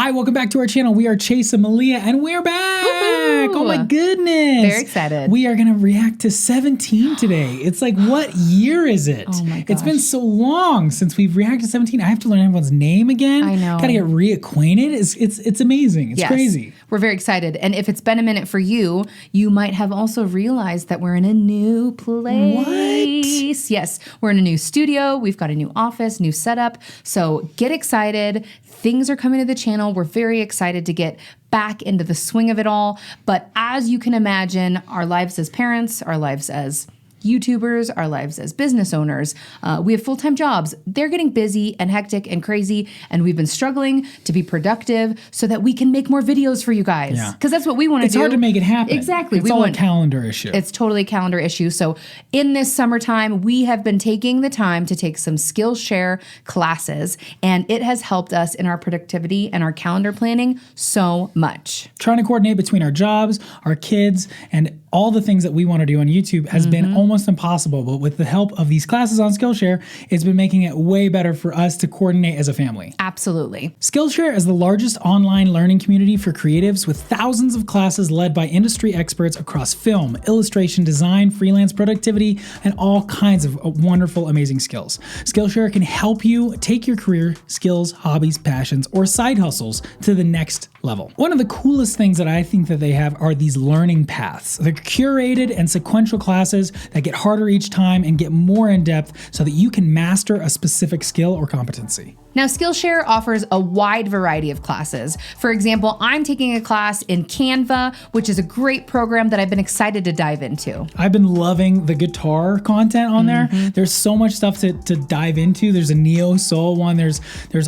Hi, welcome back to our channel. We are Chase and Melia, and we're back. Woo-hoo. Oh my goodness. Very excited. We are going to react to 17 today. It's like, what year is it? Oh my gosh. It's been so long since we've reacted to 17. I have to learn everyone's name again. I know. Gotta get reacquainted. It's amazing. It's crazy. We're very excited. And if it's been a minute for you, you might have also realized that we're in a new place. What? Yes, we're in a new studio. We've got a new office, new setup. So get excited. Things are coming to the channel. We're very excited to get back into the swing of it all. But as you can imagine, our lives as parents, our lives as YouTubers, our lives as business owners, we have full-time jobs. They're getting busy and hectic and crazy, and we've been struggling to be productive so that we can make more videos for you guys. Yeah. Because that's what we want to do. It's hard to make it happen. Exactly. It's all a calendar issue. It's totally a calendar issue. So in this summertime, we have been taking the time to take some Skillshare classes, and it has helped us in our productivity and our calendar planning so much. Trying to coordinate between our jobs, our kids, and all the things that we want to do on YouTube has been almost impossible, but with the help of these classes on Skillshare, it's been making it way better for us to coordinate as a family. Absolutely. Skillshare is the largest online learning community for creatives with thousands of classes led by industry experts across film, illustration, design, freelance productivity, and all kinds of wonderful, amazing skills. Skillshare can help you take your career, skills, hobbies, passions, or side hustles to the next level. One of the coolest things that I think that they have are these learning paths. They're curated and sequential classes that get harder each time and get more in depth so that you can master a specific skill or competency. Now, Skillshare offers a wide variety of classes. For example, I'm taking a class in Canva, which is a great program that I've been excited to dive into. I've been loving the guitar content on there. There's so much stuff to dive into. There's a neo soul one. There's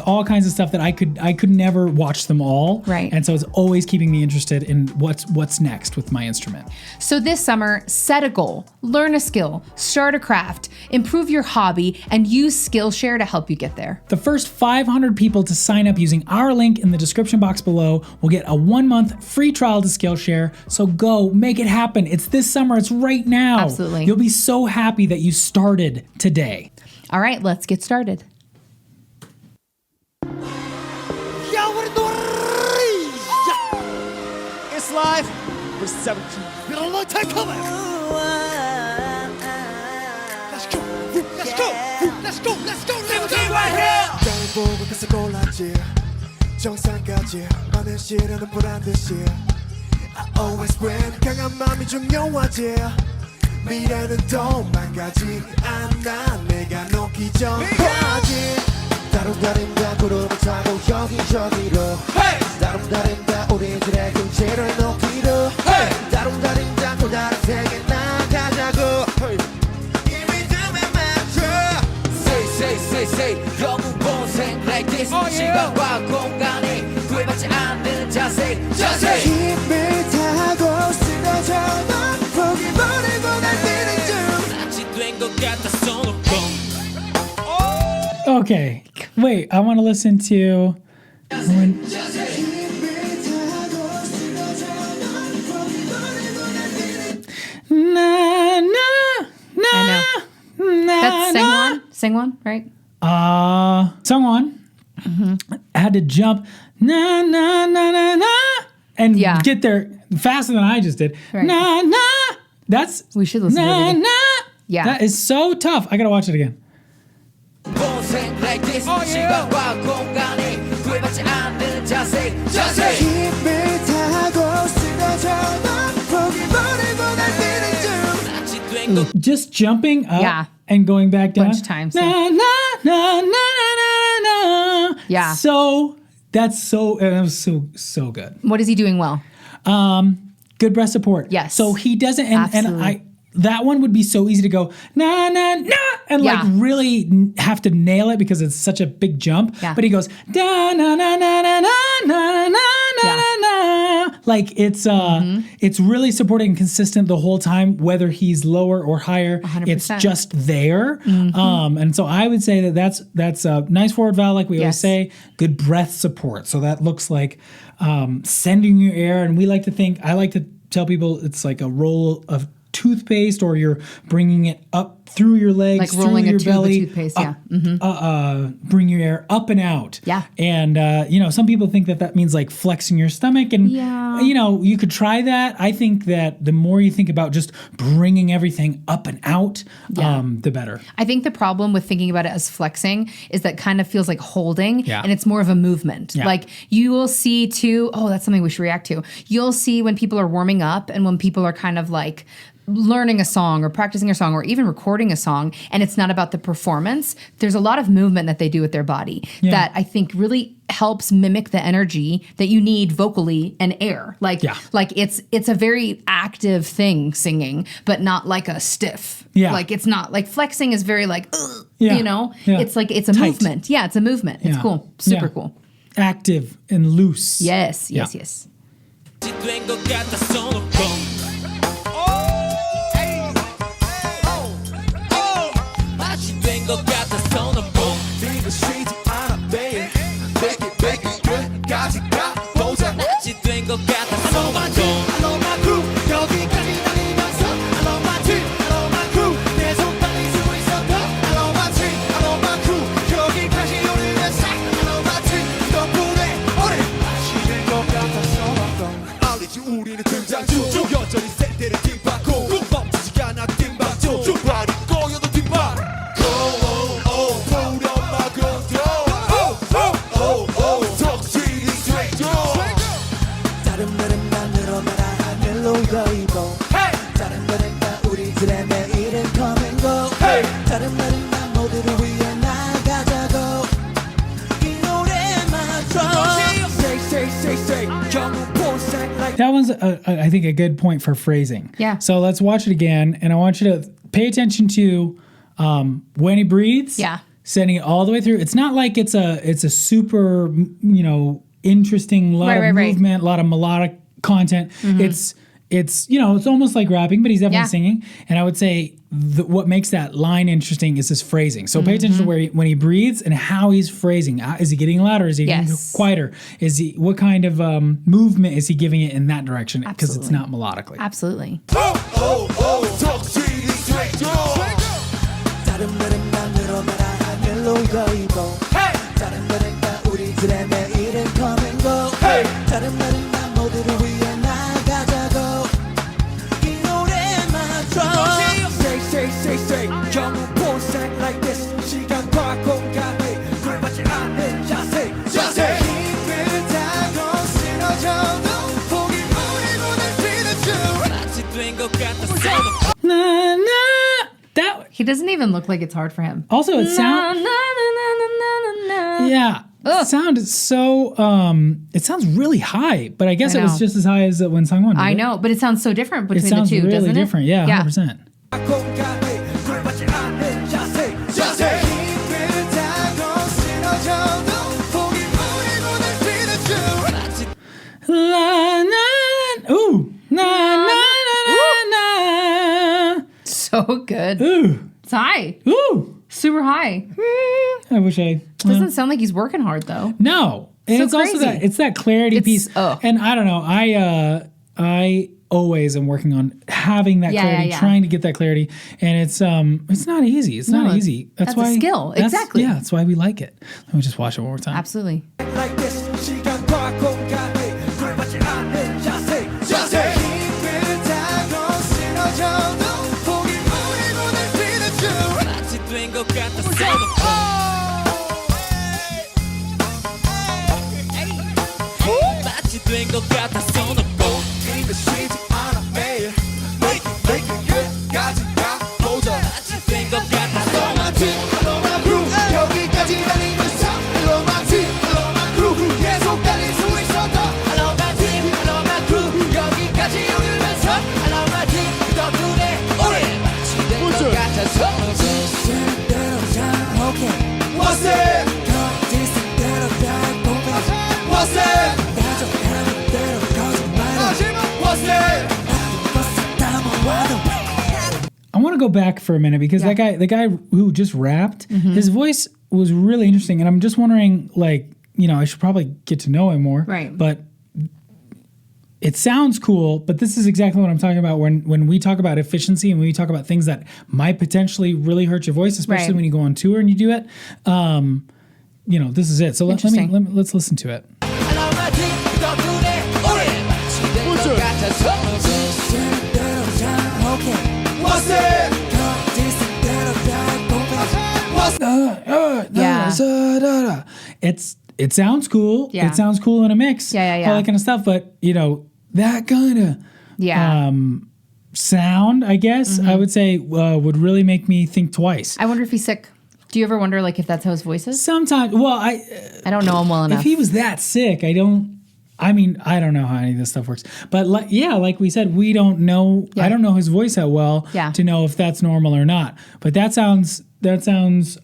all kinds of stuff that I could never watch them all. Right. And so it's always keeping me interested in what's next with my instrument. So this summer, set a goal, learn a skill, start a craft, improve your hobby, and use Skillshare to help you get there. The first 500 people to sign up using our link in the description box below will get a 1-month free trial to Skillshare. So go make it happen. It's this summer. It's right now. Absolutely. You'll be so happy that you started today. All right, let's get started. It's live for 17. Been a long time coming. Let's go. Let's go. Let's go. Let's go. 17 right here. 날 보고 계속 골랐지. 정상까지 많은 시련은 보란듯이. I always win. 강한 마음이 중요하지. 미래는 도망가지 않아. 내가 놓기 전까지. 다름다른다 구름을 타고 여기저기로. 다름다른다 우리들의 경치를 높이로. 다름다른다 또 다른 세계 나가자고. Say 영웅 본생 like this 시간과 공간이 구애받지 않는 자세 힘을 타고 쓰러져 넌 포기 버리고 날뛰는 중 낯이 된 것 같아 손오공. Okay, wait, I want to listen to when na na na. I know. That's sing one, right? Someone had to jump na na na na na and get there faster than I just did. Right. Na na. That's we should listen na, to it again. Na. Yeah. That is so tough. I gotta watch it again. Just jumping up and going back down. Bunch of times. Na, na, na, na, na, na. Yeah. So that was so good. What is he doing well? Good breath support. Yes. So he doesn't, and that one would be so easy to go na na na and like really have to nail it because it's such a big jump. Yeah. But he goes da na na na na na na na na na. Like it's really supporting and consistent the whole time, whether he's lower or higher. 100%. It's just there. And so I would say that's a nice forward vowel, like we always say. Good breath support. So that looks like sending you air, and I like to tell people it's like a roll of toothpaste, or you're bringing it up through your legs, Like through rolling a your tube of belly, toothpaste, yeah. bring your air up and out. Yeah. And, some people think that means like flexing your stomach. And, Yeah. you could try that. I think that the more you think about just bringing everything up and out, the better. I think the problem with thinking about it as flexing is that kind of feels like holding, Yeah. and it's more of a movement. Yeah. Like you will see too, that's something we should react to. You'll see when people are warming up and when people are kind of like learning a song or practicing a song or even recording a song, and it's not about the performance. There's a lot of movement that they do with their body that I think really helps mimic the energy that you need vocally and air. Like it's a very active thing, singing, but not like a stiff. Yeah. Like it's not like flexing is very like, Yeah. it's like it's a Tight. movement. Yeah, it's a movement. It's Yeah. cool. Super Yeah. cool. Active and loose. Yes. Yeah. 된 것 같아 손을 맛이 된 것 같아 손을 네가 쉬지 않아 babe Make it 끝까지 가보자 맛이 된 것 같아 손을 I love my crew 여기까지 달리면서 I love my team I love my crew 내 손 떨릴 수 있어도 I love my team I love my crew 여기까지 오르면서 I love my team 덕분에 오래 맛이 된 것 같아 손을 알리지 우리는 등장 중 여전히 세대를 뒷받고 멈추지 않아 뒷받쳐 발이 꼬여도 뒷발 다른 말은 만들어 말아 멜로디가 이고 다른 말은 다 우리들의 매일은 come and go 다른 말은 나 모두를 위해 나가자고 이 노래만 들어 say 경우 본색 like That one's, I think, a good point for phrasing. Yeah. So let's watch it again, and I want you to pay attention to when he breathes. Yeah. Sending it all the way through. It's not like it's a super, interesting lot of movement, a lot of melodic content. It's it's almost like rapping, but he's definitely singing. And I would say what makes that line interesting is his phrasing. So pay attention to when he breathes and how he's phrasing. Is he getting louder? Is he getting quieter? What kind of movement is he giving it in that direction? Because it's not melodically. Absolutely. 다른 말은 만들어 말아 멜로디가 이고 다른 말은 다 우리들의 매일은 come and go 다른 말은 나 모두를 위해 나가자고 이 노래만 들어 say 경우 본색 like this 시간과 공간에 굴받지 않는 자세 힘을 타고 쓰러져도 포기 버리고 날 뛰는 마치 된 것 같았어 Na, na. That He doesn't even look like it's hard for him. also it sounds yeah. It sounded so it sounds really high, but I guess it was just as high as when sung one. I know, but it sounds so different between It sounds the two, really doesn't different. it? Yeah, 100%. 공간에 굴받지 않는 자세 힘을 타고 쓰러져도 포기 버리고 날 뛰는 La, na, ooh, na, na, na, na, na. So good. Ooh, It's high. ooh. Super high. I wish I. Doesn't sound like he's working hard though. No, and So it's also crazy. that clarity piece. oh. And I don't know. I always am working on having that Yeah, clarity, yeah. trying to get that clarity, and it's not easy. It's not easy. that's a skill. Exactly. Yeah, that's why we like it. Let me just watch it one more time. Absolutely. like this 시간과 공간에 굴받지 않는 자세 힘을 타고 쓰러져도 포기 버리고 날 뛰는 마치 된 것 같았어 마치 된 것 같았어 네가 쉬지 않아 매일 Make it 끝까지 가보자 마치 된 것 같았어 I love my team, I love my crew 여기까지 달리면서 I love my team, I love my crew 계속 달릴 수 있어도 I love my team, I love my crew 여기까지 오르면서 I love my team 덕분에 오래 마치 된 것 같아서 지시는 대로 잘 오케이 What's it? 거짓은 대로 다 보면 What's it? 가져가는 대로 거짓말은 What's it? 것을 담아와도 I want to go back for a minute because the guy who just rapped, his voice was really interesting, and I'm just wondering, like, I should probably get to know him more. Right. But it sounds cool, but this is exactly what I'm talking about when we talk about efficiency and when we talk about things that might potentially really hurt your voice, especially when you go on tour and you do it. This is it. So let's listen to it. It sounds cool. Yeah. It sounds cool in a mix. Yeah. All that kind of stuff. But that kind of sound, I guess I would say would really make me think twice. I wonder if he's sick. Do you ever wonder if that's how his voice is? Sometimes. Well, I don't know him well enough. If he was that sick, I don't know how any of this stuff works. But like we said, we don't know. Yeah. I don't know his voice that well to know if that's normal or not. But that sounds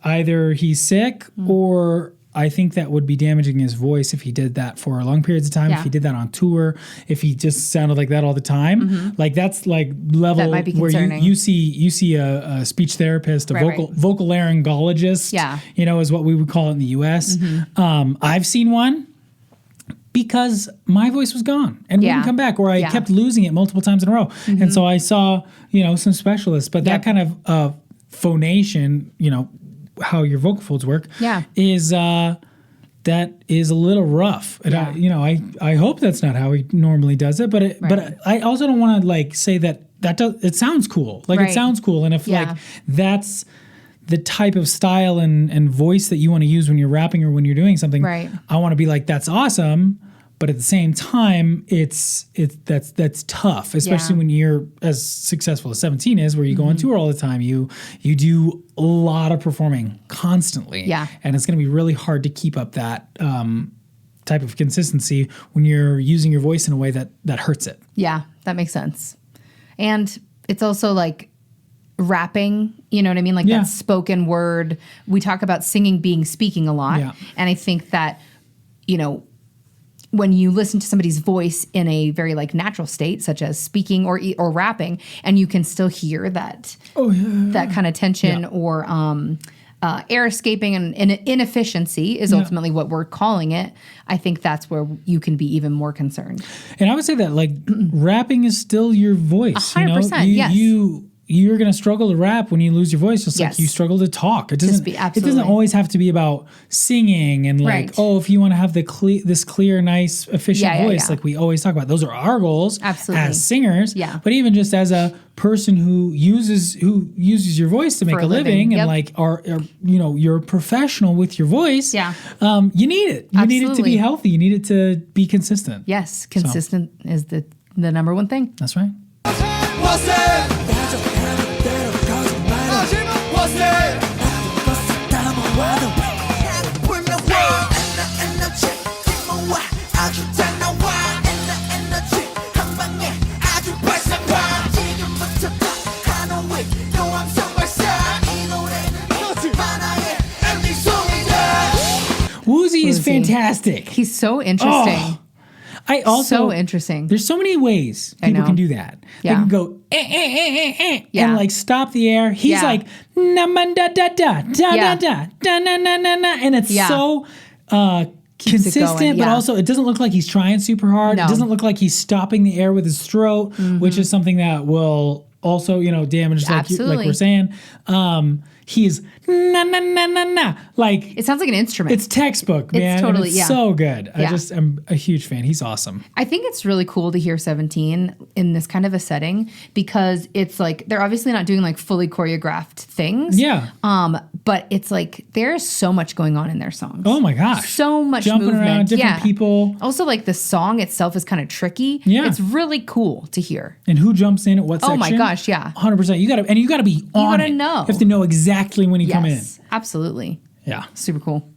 either he's sick or I think that would be damaging his voice if he did that for long periods of time. Yeah. If he did that on tour, if he just sounded like that all the time, that's like level that might be where you see a speech therapist, vocal laryngologist. Yeah. Is what we would call it in the U.S. I've seen one. Because my voice was gone and wouldn't come back, or I kept losing it multiple times in a row. And so I saw, some specialists, but that kind of phonation, how your vocal folds work, is that is a little rough. And I hope that's not how he normally does it, but I also don't want to say that it sounds cool. It sounds cool, and if that's the type of style and voice that you want to use when you're rapping or when you're doing something, I want to be like, that's awesome. But at the same time, that's tough, especially when you're as successful as 17 is, where you go on tour all the time. You do a lot of performing constantly. Yeah. And it's going to be really hard to keep up that type of consistency when you're using your voice in a way that hurts it. Yeah, that makes sense. And it's also like rapping, you know what I mean? Like that spoken word. We talk about singing being speaking a lot. Yeah. And I think that, when you listen to somebody's voice in a very natural state, such as speaking or rapping, and you can still hear that that kind of tension or air escaping and inefficiency is ultimately what we're calling it. I think that's where you can be even more concerned. And I would say that rapping is still your voice. 100%. Yes. You're going to struggle to rap when you lose your voice, just like you struggle to talk. It doesn't always have to be about singing and if you want to have this clear, nice, efficient voice, like we always talk about. Those are our goals as singers. Yeah. But even just as a person who uses your voice to make a living and you're a professional with your voice. Yeah. You need it. You need it to be healthy. You need it to be consistent. Yes. Consistent is the number one thing. That's right. Woozy is fantastic. He's so interesting. So interesting. There's so many ways people can do that. Yeah. They can go and stop the air. He's like na da da da da da da da na na na na, and it's so consistent, but also it doesn't look like he's trying super hard. No. It doesn't look like he's stopping the air with his throat, which is something that will also damage like we're saying. He is na na na na na. It sounds like an instrument. It's textbook, man. It's totally so good. I'm a huge fan. He's awesome. I think it's really cool to hear 17 in this kind of a setting because it's they're obviously not doing fully choreographed things. Yeah. But it's there's so much going on in their songs. Oh my gosh. So much jumping movement. Around, different people. Also the song itself is kind of tricky. Yeah. It's really cool to hear. And who jumps in at what section? Oh my gosh, yeah. 100%. You gotta be on it. You gotta know. You have to know exactly when you come in. Absolutely. Yeah. Super cool.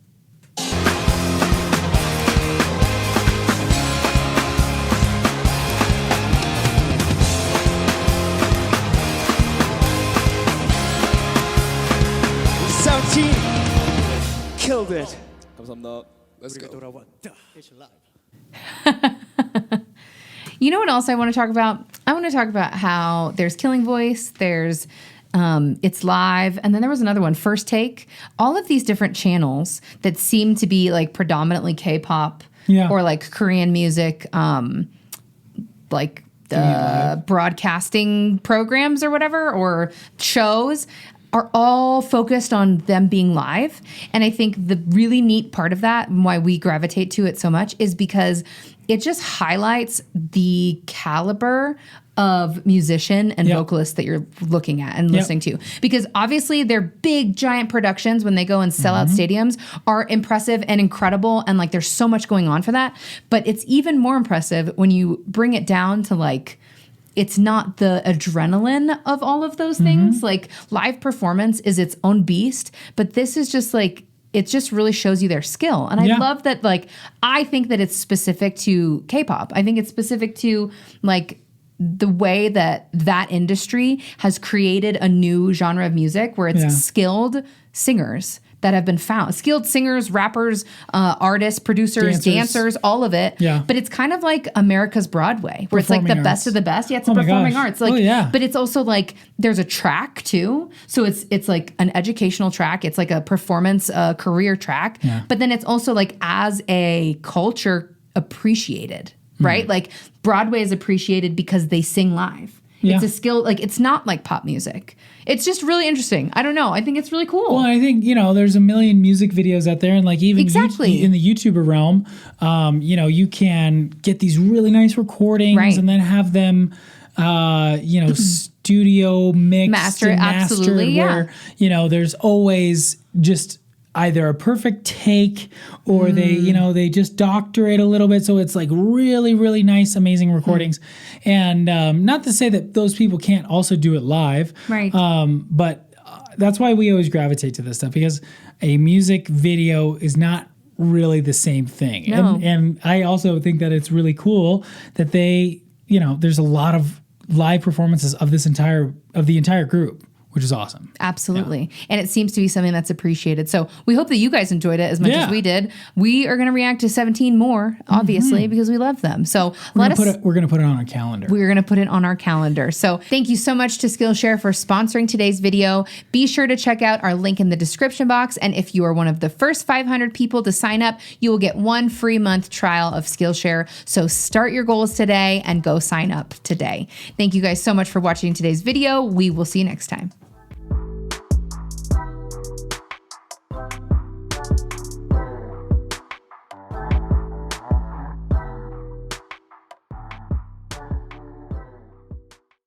Killed it. 감사합니다. Let's go. You know what else I want to talk about? I want to talk about how there's Killing Voice, there's It's Live, and then there was another one, First Take. All of these different channels that seem to be predominantly K-pop or Korean music like broadcasting programs or whatever, or shows, are all focused on them being live. And I think the really neat part of that, and why we gravitate to it so much, is because it just highlights the caliber of musician and vocalist that you're looking at and listening to. Because obviously their big giant productions when they go and sell out stadiums are impressive and incredible, and like there's so much going on for that. But it's even more impressive when you bring it down to like, it's not the adrenaline of all of those things. Like live performance is its own beast, but this is just like, it just really shows you their skill. And I love that, like, I think that it's specific to K-pop. I think it's specific to like the way that industry has created a new genre of music where it's skilled singers that have been found. Skilled singers, rappers, artists, producers, dancers, all of it. Yeah. But it's kind of like America's Broadway, where it's like the best of the best. Yeah, it's performing arts. Like, but it's also like there's a track too. So it's like an educational track. It's like a performance career track. Yeah. But then it's also like as a culture appreciated, right? Like Broadway is appreciated because they sing live. Yeah. It's a skill, like it's not like pop music. It's just really interesting. I don't know. I think it's really cool. Well, I think, there's a million music videos out there, and like even in the YouTuber realm, you can get these really nice recordings and then have them, studio mixed mastered, and mastered where, there's always just either a perfect take or they just doctor it a little bit. So it's like really, really nice, amazing recordings. And not to say that those people can't also do it live. Right. But that's why we always gravitate to this stuff, because a music video is not really the same thing. No. And I also think that it's really cool that they, there's a lot of live performances of the entire group, which is awesome. Absolutely. Yeah. And it seems to be something that's appreciated. So we hope that you guys enjoyed it as much as we did. We are going to react to 17 more, obviously, because we love them. So we're going to put it on our calendar. We're going to put it on our calendar. So thank you so much to Skillshare for sponsoring today's video. Be sure to check out our link in the description box. And if you are one of the first 500 people to sign up, you will get 1 free month trial of Skillshare. So start your goals today and go sign up today. Thank you guys so much for watching today's video. We will see you next time.